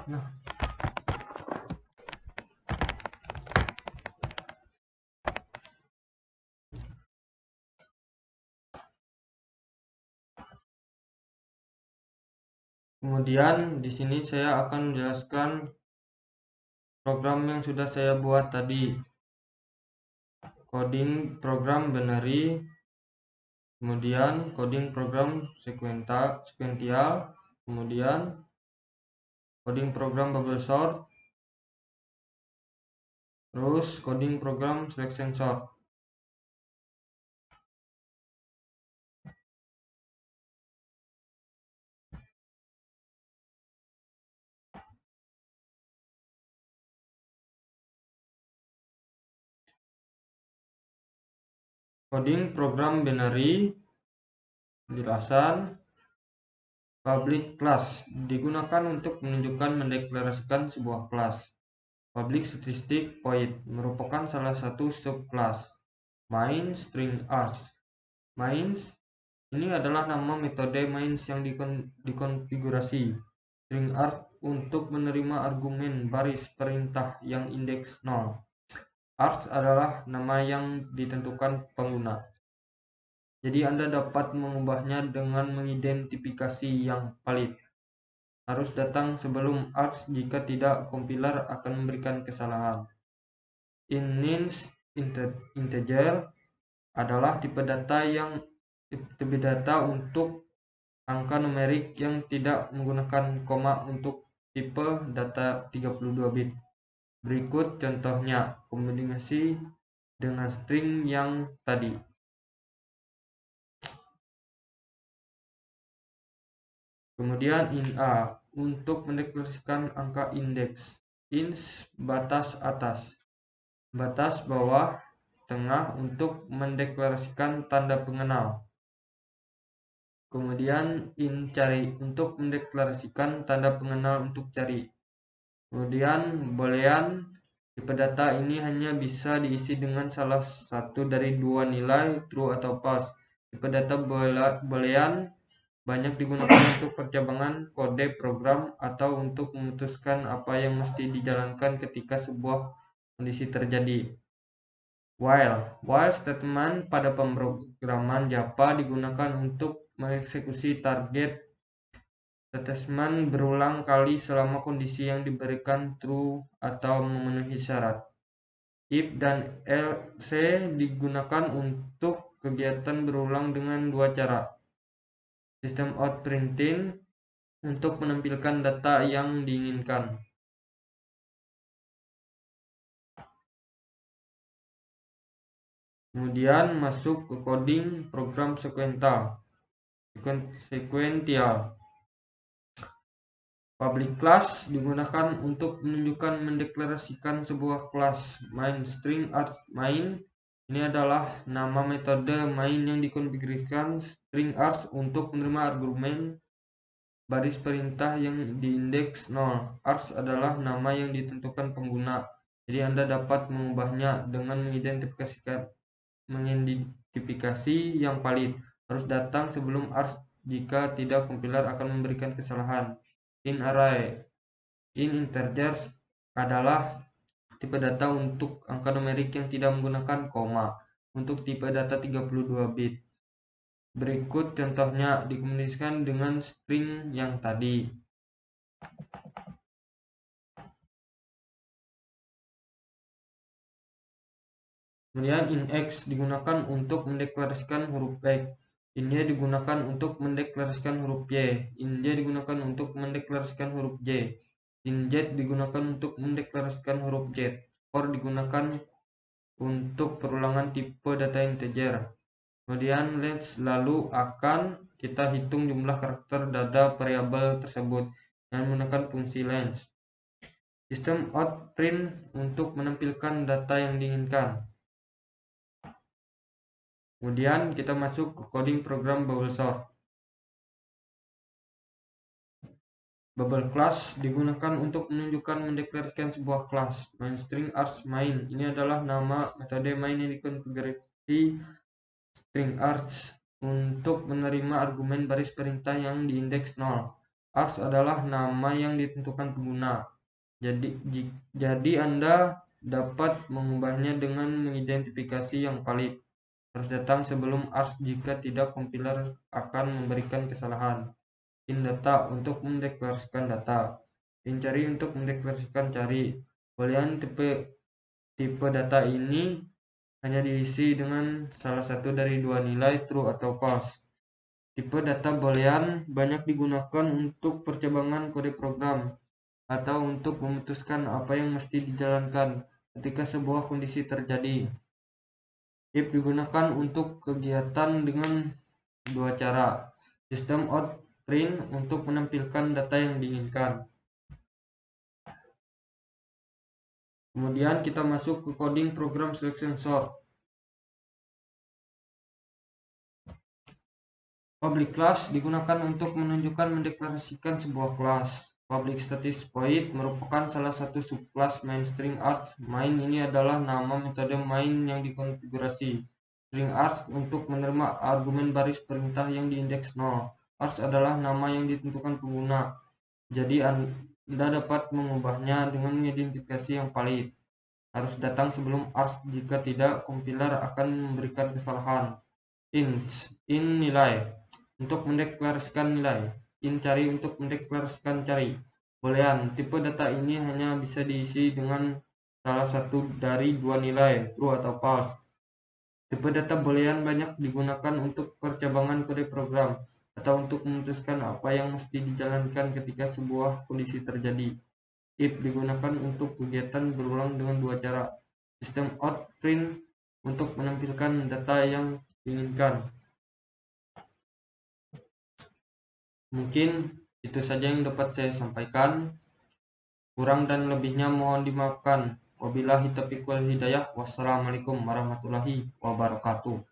Nah, kemudian di sini saya akan menjelaskan program yang sudah saya buat tadi. Coding program binary, kemudian coding program sekuensial, kemudian coding program bubble sort, terus coding program selection sort. Coding program binary, penjelasan. Public class digunakan untuk menunjukkan mendeklarasikan sebuah kelas. Public static void merupakan salah satu subclass. Main string args. Mains ini adalah nama metode mains yang dikonfigurasi. String args untuk menerima argumen baris perintah yang indeks 0. Args adalah nama yang ditentukan pengguna. Jadi Anda dapat mengubahnya dengan mengidentifikasi yang valid. Harus datang sebelum args, jika tidak kompiler akan memberikan kesalahan. Int integer adalah tipe data untuk angka numerik yang tidak menggunakan koma untuk tipe data 32 bit. Berikut contohnya kombinasi dengan string yang tadi. Kemudian int a untuk mendeklarasikan angka indeks. Int batas atas, batas bawah, tengah untuk mendeklarasikan tanda pengenal. Kemudian int cari untuk mendeklarasikan tanda pengenal untuk cari. Kemudian boolean, tipe data ini hanya bisa diisi dengan salah satu dari dua nilai, true atau false. Tipe data boolean banyak digunakan untuk percabangan kode program atau untuk memutuskan apa yang mesti dijalankan ketika sebuah kondisi terjadi. While statement pada pemrograman Java digunakan untuk mengeksekusi target statement berulang kali selama kondisi yang diberikan true atau memenuhi syarat. If dan else digunakan untuk kegiatan berulang dengan dua cara. Sistem out printing untuk menampilkan data yang diinginkan. Kemudian masuk ke coding program sekuensial. Public class digunakan untuk menunjukkan mendeklarasikan sebuah kelas. Main string args main ini adalah nama metode main yang dikonfigurasikan string args untuk menerima argumen baris perintah yang diindeks 0. Args adalah nama yang ditentukan pengguna. Jadi Anda dapat mengubahnya dengan mengidentifikasi yang valid. Harus datang sebelum args, jika tidak kompiler akan memberikan kesalahan. Int array, int integer adalah tipe data untuk angka numerik yang tidak menggunakan koma untuk tipe data 32 bit. Berikut contohnya dikomunikasikan dengan string yang tadi. Kemudian int x digunakan untuk mendeklarasikan huruf x. Int y digunakan untuk mendeklarasikan huruf y. Int y digunakan untuk mendeklarasikan huruf j. Int z digunakan untuk mendeklarasikan huruf z. For digunakan untuk perulangan tipe data integer. Kemudian length lalu akan kita hitung jumlah karakter data variabel tersebut dengan menggunakan fungsi length. Sistem out print untuk menampilkan data yang diinginkan. Kemudian kita masuk ke coding program bubble sort. Bubble class digunakan untuk menunjukkan mendeklarasikan sebuah kelas. Main string args main ini adalah nama metode main yang dikonfigurasi string args untuk menerima argumen baris perintah yang diindeks 0. Ars adalah nama yang ditentukan pengguna. Jadi Anda dapat mengubahnya dengan mengidentifikasi yang valid. Harus datang sebelum ars jika tidak kompiler akan memberikan kesalahan. In data untuk mendeklarasikan data. In cari untuk mendeklarasikan cari. Boolean tipe data ini hanya diisi dengan salah satu dari dua nilai true atau false. Tipe data boolean banyak digunakan untuk percabangan kode program atau untuk memutuskan apa yang mesti dijalankan ketika sebuah kondisi terjadi. If digunakan untuk kegiatan dengan dua cara. Sistem out print untuk menampilkan data yang diinginkan. Kemudian kita masuk ke coding program selection sort. Public class digunakan untuk menunjukkan mendeklarasikan sebuah kelas. Public static void merupakan salah satu subclass main string arts. Main ini adalah nama metode main yang dikonfigurasi. String arts untuk menerima argumen baris perintah yang diindeks 0. Arts adalah nama yang ditentukan pengguna. Jadi Anda dapat mengubahnya dengan mengidentifikasi yang valid. Harus datang sebelum arts jika tidak kompiler akan memberikan kesalahan. In nilai untuk mendeklarasikan nilai. In cari untuk mendeklarasikan cari. Boolean tipe data ini hanya bisa diisi dengan salah satu dari dua nilai true atau false. Tipe data boolean banyak digunakan untuk percabangan kode program atau untuk memutuskan apa yang mesti dijalankan ketika sebuah kondisi terjadi. If digunakan untuk kegiatan berulang dengan dua cara. Sistem out print untuk menampilkan data yang diinginkan. Mungkin itu saja yang dapat saya sampaikan. Kurang dan lebihnya mohon dimaafkan. Wabillahi taufiq wal hidayah. Wassalamualaikum warahmatullahi wabarakatuh.